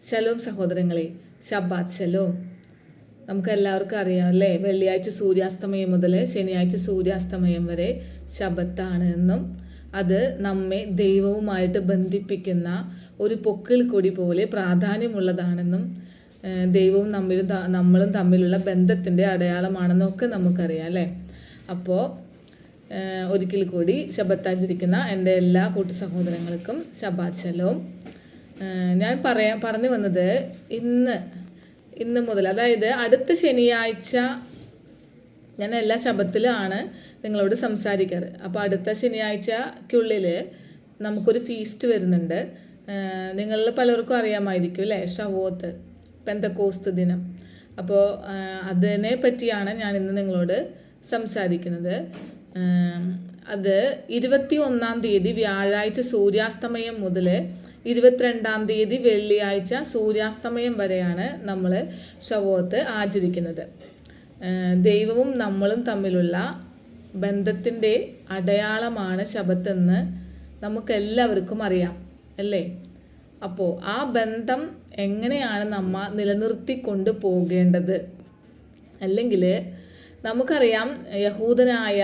Shalom സഹോദരങ്ങളെ, ശബ്ബാത്ത് shalom. നമുക്ക് എല്ലാവർക്കും അറിയാം അല്ലേ, വെള്ളിയാഴ്ച സൂര്യാസ്തമയം മുതൽ ശനിയാഴ്ച സൂര്യാസ്തമയം വരെ ശബത്താണ് എന്നും അത് നമ്മെ ദൈവവുമായിട്ട് ബന്ധിപ്പിക്കുന്ന ഒരു പൊക്കിൾ കൊടി പോലെ പ്രാധാന്യമുള്ളതാണെന്നും ദൈവവും നമ്മളും തമ്മിലുള്ള ബന്ധത്തിൻ്റെ അടയാളമാണെന്നൊക്കെ നമുക്കറിയാം അല്ലേ. അപ്പോൾ ഒരിക്കൽ കൂടി ശബത്താചരിക്കുന്ന എൻ്റെ എല്ലാ കൂട്ടു സഹോദരങ്ങൾക്കും ശബ്ബാത്ത് ശലോം. ഞാൻ പറഞ്ഞു വന്നത് ഇന്ന് മുതൽ, അതായത് അടുത്ത ശനിയാഴ്ച ഞാൻ എല്ലാ ശബത്തിലാണ് നിങ്ങളോട് സംസാരിക്കാറ്. അപ്പോൾ അടുത്ത ശനിയാഴ്ചക്കുള്ളിൽ നമുക്കൊരു ഫീസ്റ്റ് വരുന്നുണ്ട്. നിങ്ങളിൽ പലർക്കും അറിയാമായിരിക്കും അല്ലേ, ഷവോത്ത്, പെന്തക്കോസ്ത് ദിനം. അപ്പോൾ അതിനെ പറ്റിയാണ് ഞാൻ ഇന്ന് നിങ്ങളോട് സംസാരിക്കുന്നത്. അത് 21-ാം തീയതി വ്യാഴാഴ്ച സൂര്യാസ്തമയം മുതൽ 22-ാം തീയതി വെള്ളിയാഴ്ച സൂര്യാസ്തമയം വരെയാണ് നമ്മൾ ഷവോത്ത് ആചരിക്കുന്നത്. ദൈവവും നമ്മളും തമ്മിലുള്ള ബന്ധത്തിൻ്റെ അടയാളമാണ് ശബത്തെന്ന് നമുക്കെല്ലാവർക്കും അറിയാം അല്ലേ. അപ്പോൾ ആ ബന്ധം എങ്ങനെയാണ് നമ്മൾ നിലനിർത്തിക്കൊണ്ട് പോകേണ്ടത്? അല്ലെങ്കിൽ നമുക്കറിയാം, യഹൂദനായ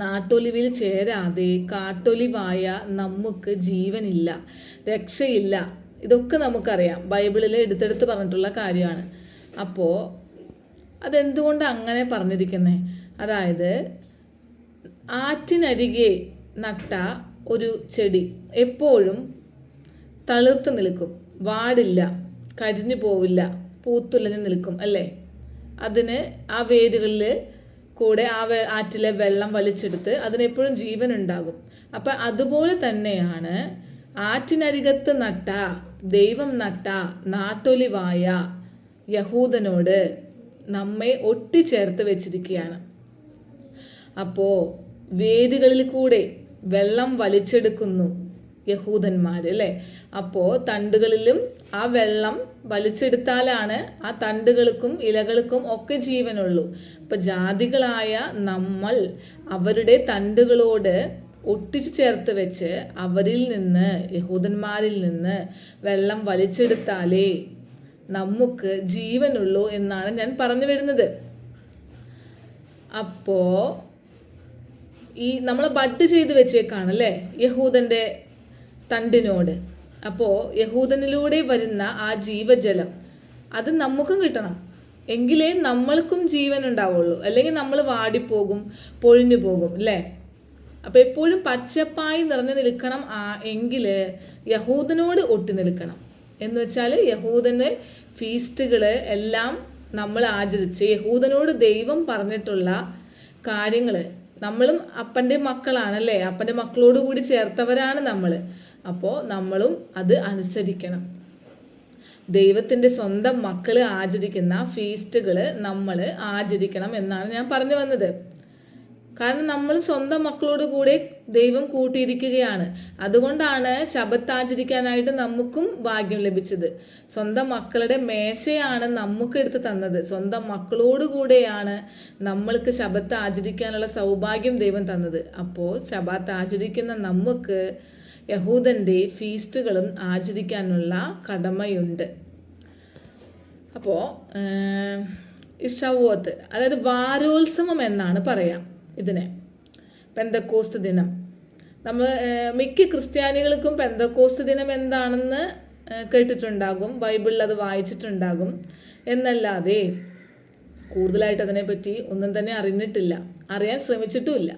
നാട്ടൊലിവിൽ ചേരാതെ കാട്ടൊലിവായ നമുക്ക് ജീവനില്ല, രക്ഷയില്ല. ഇതൊക്കെ നമുക്കറിയാം, ബൈബിളിൽ എടുത്തെടുത്ത് പറഞ്ഞിട്ടുള്ള കാര്യമാണ്. അപ്പോൾ അതെന്തുകൊണ്ട് അങ്ങനെ പറഞ്ഞിരിക്കുന്നത്? അതായത് ആറ്റിനരികെ നട്ട ഒരു ചെടി എപ്പോഴും തളിർത്ത് നിൽക്കും, വാടില്ല, കരിഞ്ഞു പോവില്ല, പൂത്തുലഞ്ഞ് നിൽക്കും അല്ലേ. അതിന് ആ വേരുകളിൽ കൂടെ ആറ്റിലെ വെള്ളം വലിച്ചെടുത്ത് അതിനെപ്പോഴും ജീവൻ ഉണ്ടാകും. അപ്പം അതുപോലെ തന്നെയാണ് ആറ്റിനരികത്ത് നട്ട, ദൈവം നട്ട നാട്ടൊലിവായ യഹൂദനോട് നമ്മെ ഒട്ടിച്ചേർത്ത് വെച്ചിരിക്കുകയാണ്. അപ്പോൾ വേരുകളിൽ കൂടെ വെള്ളം വലിച്ചെടുക്കുന്നു യഹൂദന്മാർ അല്ലേ. അപ്പോൾ തണ്ടുകളിലും ആ വെള്ളം വലിച്ചെടുത്താലാണ് ആ തണ്ടുകൾക്കും ഇലകൾക്കും ഒക്കെ ജീവനുള്ളൂ. അപ്പം ജാതികളായ നമ്മൾ അവരുടെ തണ്ടുകളോട് ഒട്ടിച്ചു ചേർത്ത് വെച്ച് അവരിൽ നിന്ന്, യഹൂദന്മാരിൽ നിന്ന് വെള്ളം വലിച്ചെടുത്താലേ നമുക്ക് ജീവനുള്ളൂ എന്നാണ് ഞാൻ പറഞ്ഞു വരുന്നത്. അപ്പോൾ നമ്മൾ ബഡ് ചെയ്ത് വെച്ചേക്കാണല്ലേ യഹൂദൻ്റെ തണ്ടിനോട്. അപ്പോൾ യഹൂദനിലൂടെ വരുന്ന ആ ജീവജലം അത് നമുക്കും കിട്ടണം, എങ്കിലേ നമ്മൾക്കും ജീവൻ ഉണ്ടാവുള്ളൂ. അല്ലെങ്കിൽ നമ്മൾ വാടിപ്പോകും, പൊഴിഞ്ഞു പോകും അല്ലേ. അപ്പോൾ എപ്പോഴും പച്ചപ്പായി നിറഞ്ഞു നിൽക്കണം എങ്കിൽ യഹൂദനോട് ഒട്ടി നിൽക്കണം. എന്ന് വെച്ചാൽ യഹൂദൻ്റെ ഫീസ്റ്റുകൾ എല്ലാം നമ്മൾ ആചരിച്ച് യഹൂദനോട് ദൈവം പറഞ്ഞിട്ടുള്ള കാര്യങ്ങൾ, നമ്മളും അപ്പൻ്റെ മക്കളാണല്ലേ, അപ്പൻ്റെ മക്കളോട് കൂടി ചേർത്തവരാണ് നമ്മൾ. അപ്പോൾ നമ്മളും അത് അനുസരിക്കണം. ദൈവത്തിൻ്റെ സ്വന്തം മക്കൾ ആചരിക്കുന്ന ഫീസ്റ്റുകൾ നമ്മൾ ആചരിക്കണം എന്നാണ് ഞാൻ പറഞ്ഞു വന്നത്. കാരണം നമ്മൾ സ്വന്തം മക്കളോട് കൂടെ ദൈവം കൂട്ടിയിരിക്കുകയാണ്. അതുകൊണ്ടാണ് ശബത്ത് ആചരിക്കാനായിട്ട് നമുക്കും ഭാഗ്യം ലഭിച്ചത്. സ്വന്തം മക്കളുടെ മേശയാണ് നമുക്ക് എടുത്ത് തന്നത്. സ്വന്തം മക്കളോട് കൂടെയാണ് നമ്മൾക്ക് ശബത്ത് ആചരിക്കാനുള്ള സൗഭാഗ്യം ദൈവം തന്നത്. അപ്പോൾ ശബത്ത് ആചരിക്കുന്ന നമുക്ക് യഹൂദൻ്റെ ഫീസ്റ്റുകളും ആചരിക്കാനുള്ള കടമയുണ്ട്. അപ്പോൾ ഷവോത്ത്, അതായത് വാരോത്സവം എന്നാണ് പറയാം ഇതിനെ. പെന്തക്കോസ്ത് ദിനം, നമ്മൾ മിക്ക ക്രിസ്ത്യാനികൾക്കും പെന്തക്കോസ്ത് ദിനം എന്താണെന്ന് കേട്ടിട്ടുണ്ടാകും, ബൈബിളിൽ അത് വായിച്ചിട്ടുണ്ടാകും. എന്നല്ലാതെ കൂടുതലായിട്ട് അതിനെപ്പറ്റി ഒന്നും തന്നെ അറിഞ്ഞിട്ടില്ല, അറിയാൻ ശ്രമിച്ചിട്ടുമില്ല.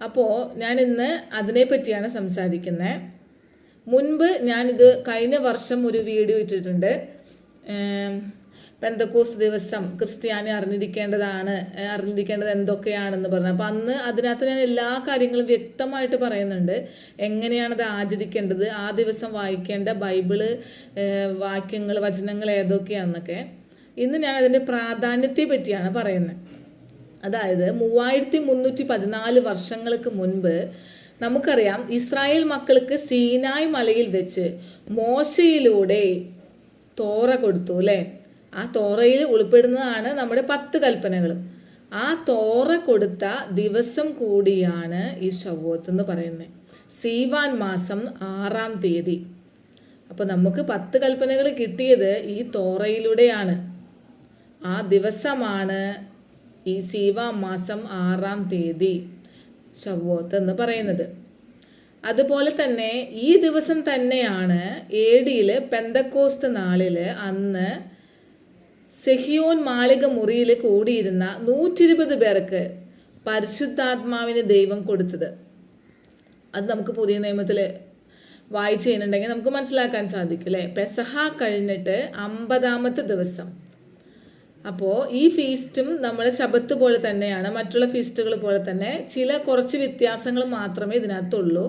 അപ്പോൾ ഞാനിന്ന് അതിനെപ്പറ്റിയാണ് സംസാരിക്കുന്നത്. മുൻപ് ഞാനിത് കഴിഞ്ഞ വർഷം ഒരു വീഡിയോ ഇട്ടിട്ടുണ്ട്, പെന്തക്കോസ്ത് ദിവസം ക്രിസ്ത്യാനി അറിഞ്ഞിരിക്കേണ്ടത് എന്തൊക്കെയാണെന്ന് പറഞ്ഞു. അപ്പോൾ അന്ന് അതിനകത്ത് ഞാൻ എല്ലാ കാര്യങ്ങളും വ്യക്തമായിട്ട് പറയുന്നുണ്ട്, എങ്ങനെയാണത് ആചരിക്കേണ്ടത്, ആ ദിവസം വായിക്കേണ്ട ബൈബിള് വാക്യങ്ങൾ, വചനങ്ങൾ ഏതൊക്കെയാണെന്നൊക്കെ. ഇന്ന് ഞാൻ അതിൻ്റെ പ്രാധാന്യത്തെ പറ്റിയാണ് പറയുന്നത്. അതായത് 3314 വർഷങ്ങൾക്ക് മുൻപ് നമുക്കറിയാം, ഇസ്രായേൽ മക്കൾക്ക് സീനായ് മലയിൽ വെച്ച് മോശയിലൂടെ തോറ കൊടുത്തു അല്ലേ. ആ തോറയിൽ ഉൾപ്പെടുന്നതാണ് നമ്മുടെ 10 കൽപ്പനകളും. ആ തോറ കൊടുത്ത ദിവസം കൂടിയാണ് ഈ ഷവ്വോത്ത് എന്ന് പറയുന്നത്, സീവാൻ മാസം 6-ാം തീയതി. അപ്പോൾ നമുക്ക് 10 കൽപ്പനകൾ കിട്ടിയത് ഈ തോറയിലൂടെയാണ്. ആ ദിവസമാണ് ഈ സീവാ മാസം 6-ാം തീയതി ശവ്വോത്ത് എന്ന് പറയുന്നത്. അതുപോലെ തന്നെ ഈ ദിവസം തന്നെയാണ് AD-യിൽ പെന്തക്കോസ്ത് നാളിൽ അന്ന് സെഹിയോൻ മാളിക മുറിയിൽ കൂടിയിരുന്ന 120 പേർക്ക് പരിശുദ്ധാത്മാവിന് ദൈവം കൊടുത്തത്. അത് നമുക്ക് പുതിയ നിയമത്തിൽ വായിച്ചു ചെയ്യുന്നുണ്ടെങ്കിൽ നമുക്ക് മനസ്സിലാക്കാൻ സാധിക്കും അല്ലേ. പെസഹ കഴിഞ്ഞിട്ട് 50-ാമത്തെ ദിവസം. അപ്പോൾ ഈ ഫീസ്റ്റും നമ്മുടെ ശബത്ത് പോലെ തന്നെയാണ്, മറ്റുള്ള ഫീസ്റ്റുകൾ പോലെ തന്നെ കുറച്ച് വ്യത്യാസങ്ങൾ മാത്രമേ ഇതിനകത്തുള്ളൂ.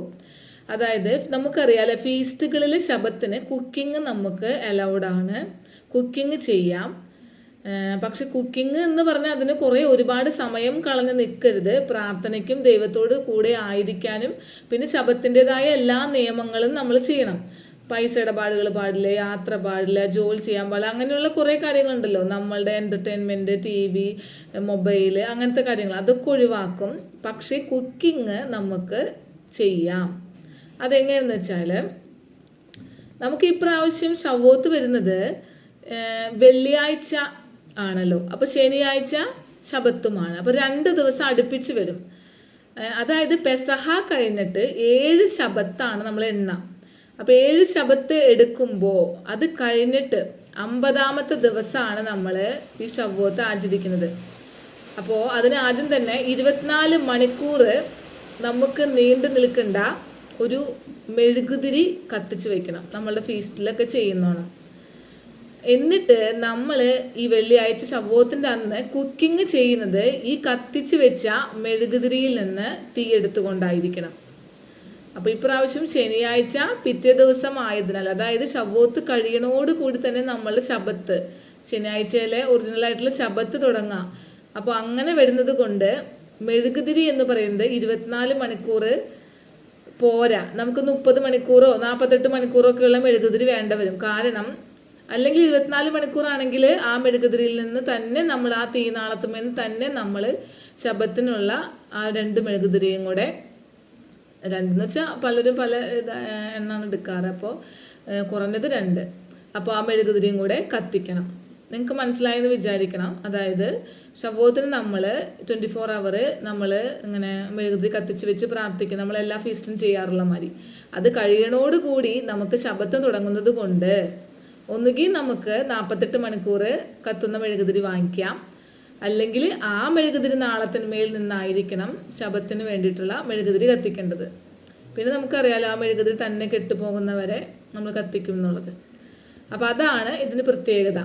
അതായത് നമുക്കറിയാലോ, ഫീസ്റ്റുകളിൽ ശബത്തിന് കുക്കിംഗ് നമുക്ക് അലൗഡാണ്, കുക്കിംഗ് ചെയ്യാം. പക്ഷെ കുക്കിംഗ് എന്ന് പറഞ്ഞാൽ അതിന് ഒരുപാട് സമയം കളഞ്ഞ് നിൽക്കരുത്. പ്രാർത്ഥനയ്ക്കും ദൈവത്തോട് കൂടെ ആയിരിക്കാനും പിന്നെ ശബത്തിൻ്റെതായ എല്ലാ നിയമങ്ങളും നമ്മൾ ചെയ്യണം. പൈസ ഇടപാടുകൾ പാടില്ല, യാത്ര പാടില്ല, ജോലി ചെയ്യാൻ പാടില്ല, അങ്ങനെയുള്ള കുറേ കാര്യങ്ങളുണ്ടല്ലോ. നമ്മളുടെ എൻ്റർടൈൻമെൻറ്റ്, TV, മൊബൈൽ, അങ്ങനത്തെ കാര്യങ്ങൾ അതൊക്കെ ഒഴിവാക്കും. പക്ഷേ കുക്കിംഗ് നമുക്ക് ചെയ്യാം. അതെങ്ങനെയെന്ന് വെച്ചാൽ, നമുക്ക് ഇപ്രാവശ്യം ശവ്വോത്ത് വരുന്നത് വെള്ളിയാഴ്ച ആണല്ലോ. അപ്പോൾ ശനിയാഴ്ച ശബത്തുമാണ്. അപ്പോൾ 2 ദിവസം അടുപ്പിച്ച് വരും. അതായത് പെസഹ കഴിഞ്ഞിട്ട് 7 ശബത്താണ് നമ്മൾ എണ്ണ. അപ്പോൾ 7 ശബത്ത് എടുക്കുമ്പോൾ അത് കഴിഞ്ഞിട്ട് 50-ാമത്തെ ദിവസമാണ് നമ്മൾ ഈ ശവ്വോത്ത് ആചരിക്കുന്നത്. അപ്പോൾ അതിന് ആദ്യം തന്നെ 24 മണിക്കൂർ നമുക്ക് നീണ്ടു നിൽക്കേണ്ട ഒരു മെഴുകുതിരി കത്തിച്ച് വയ്ക്കണം, നമ്മളുടെ ഫീസ്റ്റിലൊക്കെ ചെയ്യുന്നതാണ്. എന്നിട്ട് നമ്മൾ ഈ വെള്ളിയാഴ്ച ശവ്വോത്തിൻ്റെ അന്ന് കുക്കിംഗ് ചെയ്യുന്നത് ഈ കത്തിച്ച് വെച്ച മെഴുകുതിരിയിൽ നിന്ന് തീ എടുത്തുകൊണ്ടായിരിക്കണം. അപ്പോൾ ഇപ്രാവശ്യം ശനിയാഴ്ച പിറ്റേ ദിവസം ആയതിനാൽ, അതായത് ശവ്വോത്ത് കഴിയണോട് കൂടി തന്നെ നമ്മൾ ശബത്ത്, ശനിയാഴ്ചയിലെ ഒറിജിനലായിട്ടുള്ള ശബത്ത് തുടങ്ങാം. അപ്പോൾ അങ്ങനെ വരുന്നത് കൊണ്ട് മെഴുകുതിരി എന്ന് പറയുന്നത് 24 മണിക്കൂർ പോരാ, നമുക്ക് 30 മണിക്കൂറോ 48 മണിക്കൂറോ ഒക്കെ ഉള്ള മെഴുകുതിരി വേണ്ട വരും. കാരണം അല്ലെങ്കിൽ 24 മണിക്കൂറാണെങ്കിൽ ആ മെഴുകുതിരിയിൽ നിന്ന് തന്നെ നമ്മൾ ആ തീനാളത്തുമെന്ന് തന്നെ നമ്മൾ ശബത്തിനുള്ള ആ 2 മെഴുകുതിരിയും കൂടെ, 2 എന്ന് വെച്ചാൽ പലരും പല എണ്ണാണ് എടുക്കാറ്, അപ്പോൾ കുറഞ്ഞത് 2, അപ്പോൾ ആ മെഴുകുതിരിയും കൂടെ കത്തിക്കണം. നിങ്ങൾക്ക് മനസ്സിലായെന്ന് വിചാരിക്കണം. അതായത് ശവ്വോത്തിന് നമ്മൾ 24 അവർ നമ്മൾ ഇങ്ങനെ മെഴുകുതിരി കത്തിച്ച് വെച്ച് പ്രാർത്ഥിക്കും, നമ്മളെല്ലാ ഫീസ്റ്റും ചെയ്യാറുള്ള മാതിരി. അത് കഴിയണോടുകൂടി നമുക്ക് ശബത്ത് തുടങ്ങുന്നത് കൊണ്ട് ഒന്നുകിൽ നമുക്ക് 48 മണിക്കൂർ കത്തുന്ന മെഴുകുതിരി വാങ്ങിക്കാം, അല്ലെങ്കിൽ ആ മെഴുകുതിരി നാളത്തിന്മേൽ നിന്നായിരിക്കണം ശബത്തിന് വേണ്ടിയിട്ടുള്ള മെഴുകുതിരി കത്തിക്കേണ്ടത്. പിന്നെ നമുക്കറിയാലോ ആ മെഴുകുതിരി തന്നെ കെട്ടുപോകുന്നവരെ നമ്മൾ കത്തിക്കും എന്നുള്ളത്. അപ്പോൾ അതാണ് ഇതിന് പ്രത്യേകത.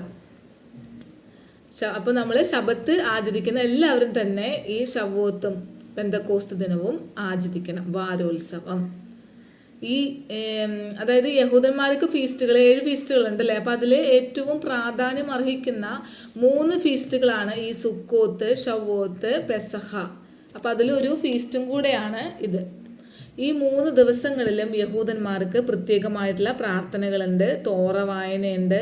അപ്പോൾ നമ്മൾ ശബത്ത് ആചരിക്കുന്ന എല്ലാവരും തന്നെ ഈ ശവ്വോത്തും പെന്തക്കോസ്ത് ദിനവും ആചരിക്കണം, വാരോത്സവം. അതായത് യഹൂദന്മാർക്ക് ഫീസ്റ്റുകൾ 7 ഫീസ്റ്റുകൾ ഉണ്ടല്ലേ. അപ്പോൾ അതിൽ ഏറ്റവും പ്രാധാന്യം അർഹിക്കുന്ന 3 ഫീസ്റ്റുകളാണ് ഈ സുക്കോത്ത്, ശവ്വോത്ത്, പെസഹ. അപ്പോൾ അതിലൊരു ഫീസ്റ്റും കൂടെയാണ് ഇത്. ഈ 3 ദിവസങ്ങളിലും യഹൂദന്മാർക്ക് പ്രത്യേകമായിട്ടുള്ള പ്രാർത്ഥനകളുണ്ട്, തോറ വായനയുണ്ട്.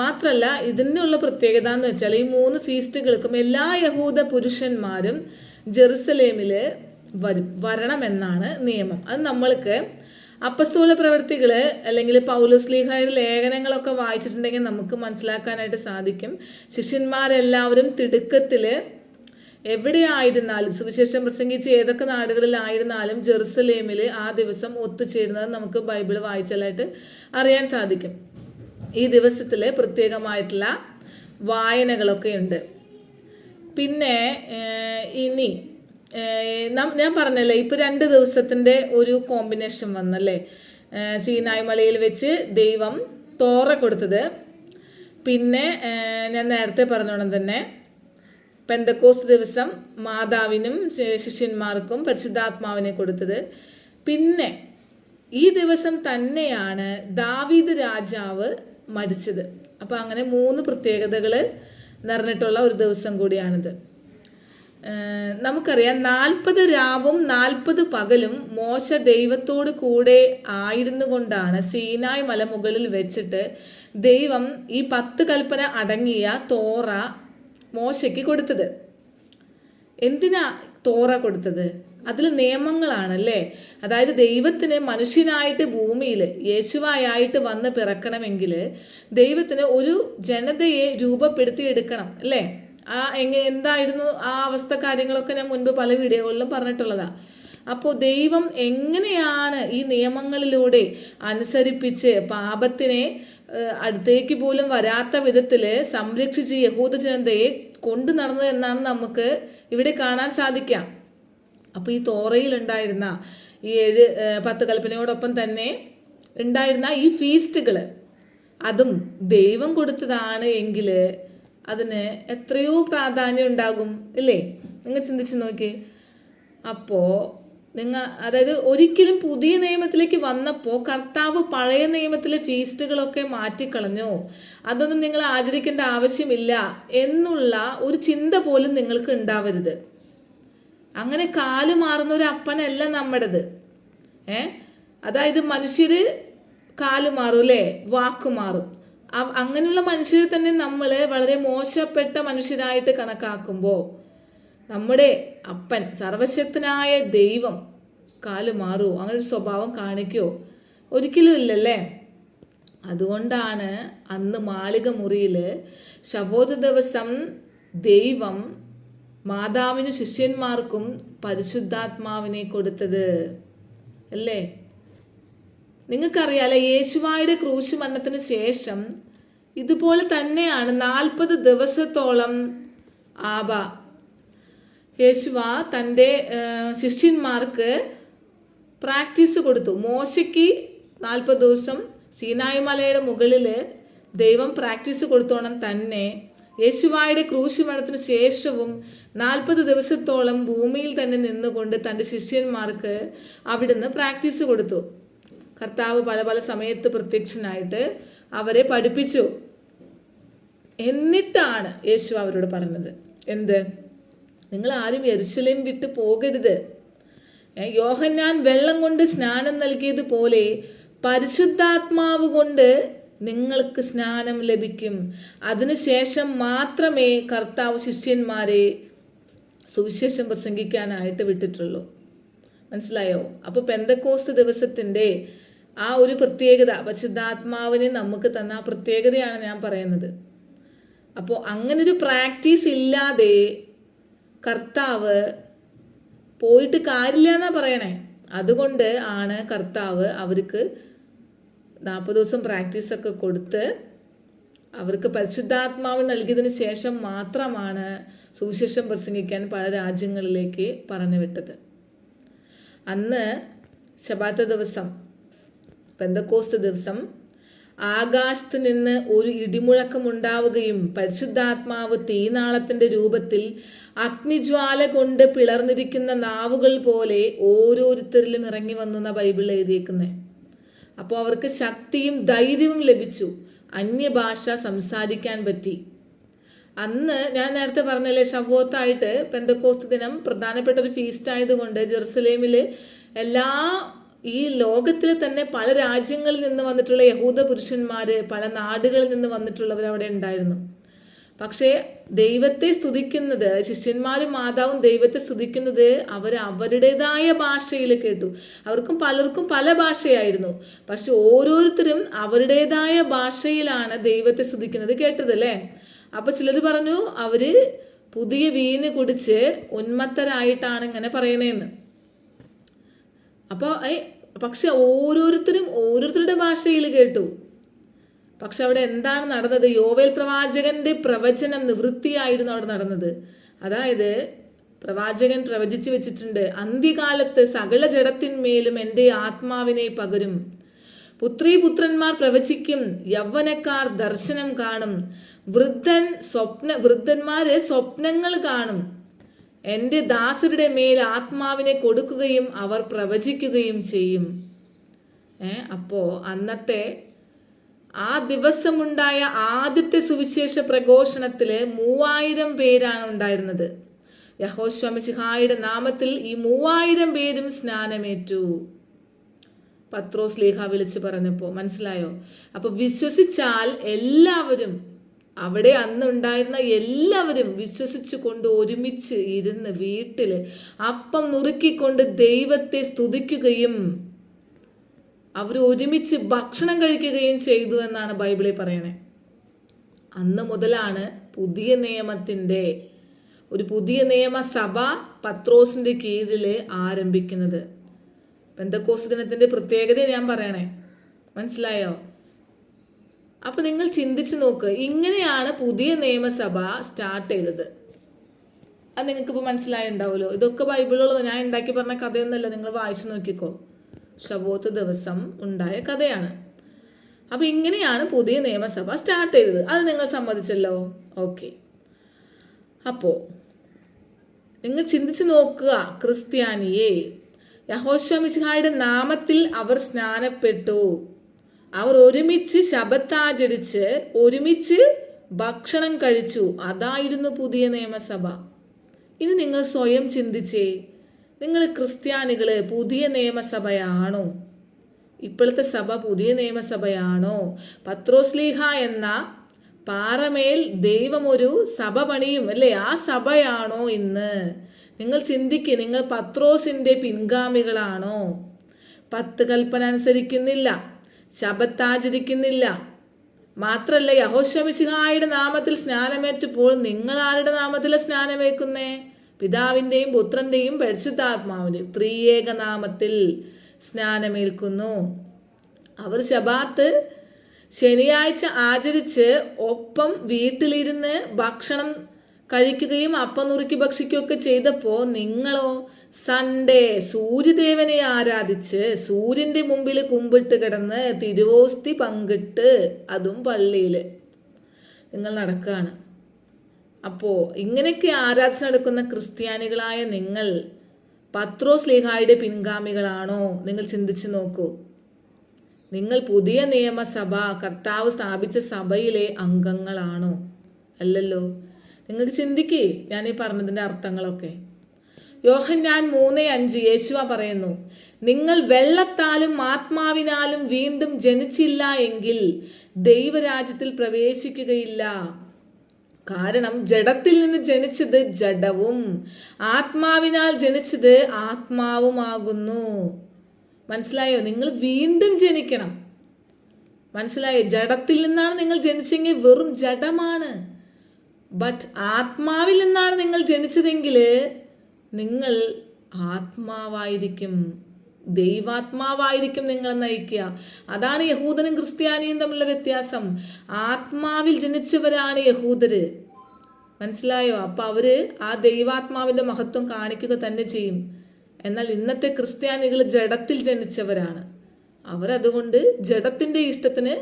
മാത്രമല്ല ഇതിനുള്ള പ്രത്യേകത എന്ന് വെച്ചാൽ ഈ 3 ഫീസ്റ്റുകൾക്കും എല്ലാ യഹൂദ പുരുഷന്മാരും ജെറുസലേമിൽ വരണമെന്നാണ് നിയമം. അത് നമ്മൾക്ക് അപ്പസ്തോല പ്രവർത്തികൾ അല്ലെങ്കിൽ പൗലോസ്ലീഹായുടെ ലേഖനങ്ങളൊക്കെ വായിച്ചിട്ടുണ്ടെങ്കിൽ നമുക്ക് മനസ്സിലാക്കാനായിട്ട് സാധിക്കും. ശിഷ്യന്മാരെല്ലാവരും തിടുക്കത്തിൽ എവിടെയായിരുന്നാലും, സുവിശേഷം പ്രസംഗിച്ച് ഏതൊക്കെ നാടുകളിലായിരുന്നാലും ജെറുസലേമിൽ ആ ദിവസം ഒത്തുചേരുന്നത് നമുക്ക് ബൈബിൾ വായിച്ചാലായിട്ട് അറിയാൻ സാധിക്കും. ഈ ദിവസത്തിൽ പ്രത്യേകമായിട്ടുള്ള വായനകളൊക്കെ ഉണ്ട്. പിന്നെ ഇനി ഞാൻ പറഞ്ഞല്ലേ, ഇപ്പോൾ 2 ദിവസത്തിൻ്റെ ഒരു കോമ്പിനേഷൻ വന്നല്ലേ. സീനായ് മലയിൽ വെച്ച് ദൈവം തോറ കൊടുത്തത്, പിന്നെ ഞാൻ നേരത്തെ പറഞ്ഞോണം തന്നെ പെന്തക്കോസ്ത് ദിവസം മാതാവിനും ശിഷ്യന്മാർക്കും പരിശുദ്ധാത്മാവിനെ കൊടുത്തത്. പിന്നെ ഈ ദിവസം തന്നെയാണ് ദാവീദ് രാജാവ് മരിച്ചത്. അപ്പോൾ അങ്ങനെ 3 പ്രത്യേകതകൾ നിറഞ്ഞിട്ടുള്ള ഒരു ദിവസം കൂടിയാണിത്. നമുക്കറിയാം 40 രാവും 40 പകലും മോശ ദൈവത്തോട് കൂടെ ആയിരുന്നു കൊണ്ടാണ് സീനായ് മലമുകളിൽ വെച്ചിട്ട് ദൈവം ഈ 10 കൽപ്പന അടങ്ങിയ തോറ മോശയ്ക്ക് കൊടുത്തത്. എന്തിനാ തോറ കൊടുത്തത്? അതിൽ നിയമങ്ങളാണല്ലേ. അതായത് ദൈവത്തിന് മനുഷ്യനായിട്ട് ഭൂമിയിൽ യേശുവായിട്ട് വന്ന് പിറക്കണമെങ്കിൽ ദൈവത്തിന് ഒരു ജനതയെ രൂപപ്പെടുത്തിയെടുക്കണം അല്ലേ. എന്തായിരുന്നു ആ അവസ്ഥ, കാര്യങ്ങളൊക്കെ ഞാൻ മുൻപ് പല വീഡിയോകളിലും പറഞ്ഞിട്ടുള്ളതാണ്. അപ്പോൾ ദൈവം എങ്ങനെയാണ് ഈ നിയമങ്ങളിലൂടെ അനുസരിപ്പിച്ച് പാപത്തിനെ അടുത്തേക്ക് പോലും വരാത്ത വിധത്തിൽ സംരക്ഷിച്ച് യഹൂദ ജനതയെ കൊണ്ടു നടന്നത് എന്നാണ് നമുക്ക് ഇവിടെ കാണാൻ സാധിക്കാം. അപ്പോൾ ഈ തോറയിലുണ്ടായിരുന്ന ഈ 10 കൽപ്പനയോടൊപ്പം തന്നെ ഉണ്ടായിരുന്ന ഈ ഫീസ്റ്റുകൾ അതും ദൈവം കൊടുത്തതാണ് എങ്കിൽ അതിന് എത്രയോ പ്രാധാന്യം ഉണ്ടാകും ഇല്ലേ. നിങ്ങൾ ചിന്തിച്ച് നോക്കി. അപ്പോൾ അതായത് ഒരിക്കലും പുതിയ നിയമത്തിലേക്ക് വന്നപ്പോൾ കർത്താവ് പഴയ നിയമത്തിലെ ഫീസ്റ്റുകളൊക്കെ മാറ്റിക്കളഞ്ഞു, അതൊന്നും നിങ്ങൾ ആചരിക്കേണ്ട ആവശ്യമില്ല എന്നുള്ള ഒരു ചിന്ത പോലും നിങ്ങൾക്ക് ഉണ്ടാവരുത്. അങ്ങനെ കാല് മാറുന്ന ഒരു അപ്പനല്ല നമ്മുടേത്. അതായത് മനുഷ്യർ കാല് മാറും അല്ലേ, വാക്ക് മാറും. അങ്ങനെയുള്ള മനുഷ്യരെ തന്നെ നമ്മൾ വളരെ മോശപ്പെട്ട മനുഷ്യരായിട്ട് കണക്കാക്കുമ്പോൾ നമ്മുടെ അപ്പൻ സർവശക്തനായ ദൈവം കാല് മാറുമോ, അങ്ങനെ ഒരു സ്വഭാവം കാണിക്കുമോ? ഒരിക്കലും ഇല്ലല്ലേ. അതുകൊണ്ടാണ് അന്ന് മാളിക മുറിയിൽ ശവോത്ത് ദിവസം ദൈവം മാതാവിനും ശിഷ്യന്മാർക്കും പരിശുദ്ധാത്മാവിനെ കൊടുത്തത് അല്ലേ. നിങ്ങൾക്കറിയാലോ, യേശുവായുടെ ക്രൂശ് മരണത്തിന് ശേഷം ഇതുപോലെ തന്നെയാണ് 40 ദിവസത്തോളം യേശുവ തൻ്റെ ശിഷ്യന്മാർക്ക് പ്രാക്ടീസ് കൊടുത്തു. മോശയ്ക്ക് 40 ദിവസം സീനായി മലയുടെ മുകളിൽ ദൈവം പ്രാക്ടീസ് കൊടുത്തോണം തന്നെ യേശുവായുടെ ക്രൂശ് മരണത്തിന് ശേഷവും 40 ദിവസത്തോളം ഭൂമിയിൽ തന്നെ നിന്നുകൊണ്ട് തൻ്റെ ശിഷ്യന്മാർക്ക് അവിടുന്ന് പ്രാക്ടീസ് കൊടുത്തു. കർത്താവ് പല പല സമയത്ത് പ്രത്യക്ഷനായിട്ട് അവരെ പഠിപ്പിച്ചു. എന്നിട്ടാണ് യേശു അവരോട് പറഞ്ഞത് എന്ത്? നിങ്ങൾ ആരും യെരുശലേം വിട്ട് പോകരുത്. യോഹന്നാൻ വെള്ളം കൊണ്ട് സ്നാനം നൽകിയതുപോലെ പരിശുദ്ധാത്മാവ് കൊണ്ട് നിങ്ങൾക്ക് സ്നാനം ലഭിക്കും. അതിനുശേഷം മാത്രമേ കർത്താവ് ശിഷ്യന്മാരെ സുവിശേഷം പ്രസംഗിക്കാനായിട്ട് വിട്ടിട്ടുള്ളൂ. മനസ്സിലായോ? അപ്പോൾ പെന്തക്കോസ്ത് ദിവസത്തിൻ്റെ ആ ഒരു പ്രത്യേകത, പരിശുദ്ധാത്മാവിനെ നമുക്ക് തന്ന ആ പ്രത്യേകതയാണ് ഞാൻ പറയുന്നത്. അപ്പോൾ അങ്ങനൊരു പ്രാക്ടീസ് ഇല്ലാതെ കർത്താവ് പോയിട്ട് കാര്യമില്ല എന്നാണ് പറയണേ. അതുകൊണ്ട് ആണ് കർത്താവ് അവർക്ക് 40 ദിവസം പ്രാക്ടീസൊക്കെ കൊടുത്ത് അവർക്ക് പരിശുദ്ധാത്മാവ് നൽകിയതിന് ശേഷം മാത്രമാണ് സുവിശേഷം പ്രസംഗിക്കാൻ പല രാജ്യങ്ങളിലേക്ക് പറഞ്ഞു വിട്ടത്. അന്ന് ശബാത്ത് ദിവസം, പെന്തക്കോസ്ത് ദിവസം ആകാശത്ത് നിന്ന് ഒരു ഇടിമുഴക്കം ഉണ്ടാവുകയും പരിശുദ്ധാത്മാവ് തീനാളത്തിൻ്റെ രൂപത്തിൽ അഗ്നിജ്വാല കൊണ്ട് പിളർന്നിരിക്കുന്ന നാവുകൾ പോലെ ഓരോരുത്തരിലും ഇറങ്ങി വന്നു എന്നാണ് ബൈബിളിൽ എഴുതിയേക്കുന്നത്. അപ്പോൾ അവർക്ക് ശക്തിയും ധൈര്യവും ലഭിച്ചു, അന്യഭാഷ സംസാരിക്കാൻ പറ്റി. അന്ന് ഞാൻ നേരത്തെ പറഞ്ഞല്ലേ, ശവോത്തായിട്ട് പെന്തക്കോസ്ത് ദിനം പ്രധാനപ്പെട്ട ഒരു ഫീസ്റ്റ് ആയതുകൊണ്ട് ജെറുസലേമിൽ ഈ ലോകത്തിൽ തന്നെ പല രാജ്യങ്ങളിൽ നിന്ന് വന്നിട്ടുള്ള യഹൂദ പുരുഷന്മാർ, പല നാടുകളിൽ നിന്ന് വന്നിട്ടുള്ളവർ അവിടെ ഉണ്ടായിരുന്നു. പക്ഷേ ദൈവത്തെ സ്തുതിക്കുന്നത്, ശിഷ്യന്മാരും മാതാവും ദൈവത്തെ സ്തുതിക്കുന്നത് അവരുടേതായ ഭാഷയിൽ കേട്ടു. പലർക്കും പല ഭാഷയായിരുന്നു. പക്ഷെ ഓരോരുത്തരും അവരുടേതായ ഭാഷയിലാണ് ദൈവത്തെ സ്തുതിക്കുന്നത് കേട്ടതല്ലേ. അപ്പോൾ ചിലർ പറഞ്ഞു അവർ പുതിയ വീഞ്ഞ് കുടിച്ച് ഉന്മത്തരായിട്ടാണ് ഇങ്ങനെ പറയണേന്ന്. പക്ഷെ ഓരോരുത്തരും ഓരോരുത്തരുടെ ഭാഷയിൽ കേട്ടു. പക്ഷെ അവിടെ എന്താണ് നടന്നത്? യോവേൽ പ്രവാചകന്റെ പ്രവചനം നിവൃത്തിയായിരുന്നു അവിടെ നടന്നത്. അതായത് പ്രവാചകൻ പ്രവചിച്ചു വെച്ചിട്ടുണ്ട്, അന്ത്യകാലത്ത് സകല ജഡത്തിന്മേലും എൻ്റെ ആത്മാവിനെ പകരും. പുത്രീപുത്രന്മാർ പ്രവചിക്കും, യൗവനക്കാർ ദർശനം കാണും, വൃദ്ധന്മാര് സ്വപ്നങ്ങൾ കാണും. എൻ്റെ ദാസരുടെ മേൽ ആത്മാവിനെ കൊടുക്കുകയും അവർ പ്രവചിക്കുകയും ചെയ്യും. അപ്പോൾ അന്നത്തെ ആ ദിവസമുണ്ടായ ആദ്യത്തെ സുവിശേഷ പ്രഘോഷണത്തിൽ 3000 പേരാണ് ഉണ്ടായിരുന്നത്. യഹോശുവ മിശിഹായുടെ നാമത്തിൽ ഈ 3000 പേരും സ്നാനമേറ്റു. പത്രോസ് ലീഹ വിളിച്ച് പറഞ്ഞപ്പോൾ മനസ്സിലായോ? അപ്പോൾ വിശ്വസിച്ചാൽ എല്ലാവരും അവിടെ അന്നുണ്ടായിരുന്ന എല്ലാവരും വിശ്വസിച്ചു കൊണ്ട് ഒരുമിച്ച് ഇരുന്ന് വീട്ടിൽ അപ്പം നുറുക്കിക്കൊണ്ട് ദൈവത്തെ സ്തുതിക്കുകയും അവർ ഒരുമിച്ച് ഭക്ഷണം കഴിക്കുകയും ചെയ്തു എന്നാണ് ബൈബിളിൽ പറയണേ. അന്ന് മുതലാണ് പുതിയ നിയമത്തിൻ്റെ ഒരു പുതിയ നിയമസഭ പത്രോസിൻ്റെ കീഴിൽ ആരംഭിക്കുന്നത്. പെന്തക്കോസ്ത് ദിനത്തിൻ്റെ പ്രത്യേകത ഞാൻ പറയണേ, മനസ്സിലായോ? അപ്പം നിങ്ങൾ ചിന്തിച്ച് നോക്ക്, ഇങ്ങനെയാണ് പുതിയ നിയമസഭ സ്റ്റാർട്ട് ചെയ്തത്. അത് നിങ്ങൾക്കിപ്പോൾ മനസ്സിലായിട്ടുണ്ടാവുമല്ലോ. ഇതൊക്കെ ബൈബിളുള്ളത്, ഞാൻ ഉണ്ടാക്കി പറഞ്ഞ കഥയൊന്നുമല്ല, നിങ്ങൾ വായിച്ചു നോക്കിക്കോ. ശബോത്ത് ദിവസം ഉണ്ടായ കഥയാണ്. അപ്പം ഇങ്ങനെയാണ് പുതിയ നിയമസഭ സ്റ്റാർട്ട് ചെയ്തത്. അത് നിങ്ങൾ സമ്മതിച്ചല്ലോ. ഓക്കെ. അപ്പോൾ നിങ്ങൾ ചിന്തിച്ച് നോക്കുക, ക്രിസ്ത്യാനിയെ യഹോശുവ മിശിഹായുടെ നാമത്തിൽ അവർ സ്നാനപ്പെട്ടു. അവർ ഒരുമിച്ച് ശബത്ത് ആചരിച്ച് ഒരുമിച്ച് ഭക്ഷണം കഴിച്ചു. അതായിരുന്നു പുതിയ നിയമസഭ. ഇനി നിങ്ങൾ സ്വയം ചിന്തിച്ചേ, നിങ്ങൾ ക്രിസ്ത്യാനികൾ പുതിയ നിയമസഭയാണോ? ഇപ്പോഴത്തെ സഭ പുതിയ നിയമസഭയാണോ? പത്രോസ്ലീഹ എന്ന പാറമേൽ ദൈവം ഒരു സഭ പണിയും അല്ലേ, ആ സഭയാണോ ഇന്ന്? നിങ്ങൾ ചിന്തിക്കുക, നിങ്ങൾ പത്രോസിൻ്റെ പിൻഗാമികളാണോ? 10 കൽപ്പന അനുസരിക്കുന്നില്ല, ശബത്താചരിക്കുന്നില്ല, മാത്രല്ല യഹോശുവ മിശിഹായുടെ നാമത്തിൽ സ്നാനമേറ്റപ്പോൾ നിങ്ങൾ ആരുടെ നാമത്തിലാണ് സ്നാനമേക്കുന്നേ? പിതാവിൻ്റെയും പുത്രൻ്റെയും പരിശുദ്ധാത്മാവിൻ്റെയും ത്രിയേക നാമത്തിൽ സ്നാനമേൽക്കുന്നു. അവർ ശബാത്ത് ശനിയാഴ്ച ആചരിച്ച് ഒപ്പം വീട്ടിലിരുന്ന് ഭക്ഷണം കഴിക്കുകയും അപ്പം നുറുക്കി ഭക്ഷിക്കുകയൊക്കെ ചെയ്തപ്പോൾ നിങ്ങളോ സൺഡേ സൂര്യദേവനെ ആരാധിച്ച് സൂര്യൻ്റെ മുമ്പിൽ കുമ്പിട്ട് കിടന്ന് തിരുവോസ്തി പങ്കിട്ട് അതും പള്ളിയിൽ നിങ്ങൾ നടക്കുകയാണ്. അപ്പോൾ ഇങ്ങനെയൊക്കെ ആരാധിച്ച് നടക്കുന്ന ക്രിസ്ത്യാനികളായ നിങ്ങൾ പത്രോസ്ലീഹായുടെ പിൻഗാമികളാണോ? നിങ്ങൾ ചിന്തിച്ച് നോക്കൂ. നിങ്ങൾ പുതിയ നിയമസഭ കർത്താവ് സ്ഥാപിച്ച സഭയിലെ അംഗങ്ങളാണോ? അല്ലല്ലോ. നിങ്ങൾക്ക് ചിന്തിക്കേ ഞാൻ ഈ പറഞ്ഞതിൻ്റെ അർത്ഥങ്ങളൊക്കെ. യോഹന്നാൻ 3:5 യേശുവ പറയുന്നു, നിങ്ങൾ വെള്ളത്താലും ആത്മാവിനാലും വീണ്ടും ജനിച്ചില്ല എങ്കിൽ ദൈവരാജ്യത്തിൽ പ്രവേശിക്കുകയില്ല. കാരണം ജഡത്തിൽ നിന്ന് ജനിച്ചത് ജഡവും ആത്മാവിനാൽ ജനിച്ചത് ആത്മാവുമാകുന്നു. മനസ്സിലായോ? നിങ്ങൾ വീണ്ടും ജനിക്കണം. മനസ്സിലായോ? ജഡത്തിൽ നിന്നാണ് നിങ്ങൾ ജനിച്ചെങ്കിൽ വെറും ജഡമാണ്. ബട്ട് ആത്മാവിൽ നിന്നാണ് നിങ്ങൾ ജനിച്ചതെങ്കിൽ നിങ്ങൾ ആത്മാവായിരിക്കും, ദൈവാത്മാവായിരിക്കും നിങ്ങളെ നയിക്കുക. അതാണ് യഹൂദനും ക്രിസ്ത്യാനിയും തമ്മിലുള്ള വ്യത്യാസം. ആത്മാവിൽ ജനിച്ചവരാണ് യഹൂദര്. മനസ്സിലായോ? അപ്പോൾ അവർ ആ ദൈവാത്മാവിൻ്റെ മഹത്വം കാണിക്കുക തന്നെ ചെയ്യും. എന്നാൽ ഇന്നത്തെ ക്രിസ്ത്യാനികൾ ജഡത്തിൽ ജനിച്ചവരാണ്. അവരതുകൊണ്ട് ജഡത്തിൻ്റെ ഇഷ്ടത്തിന്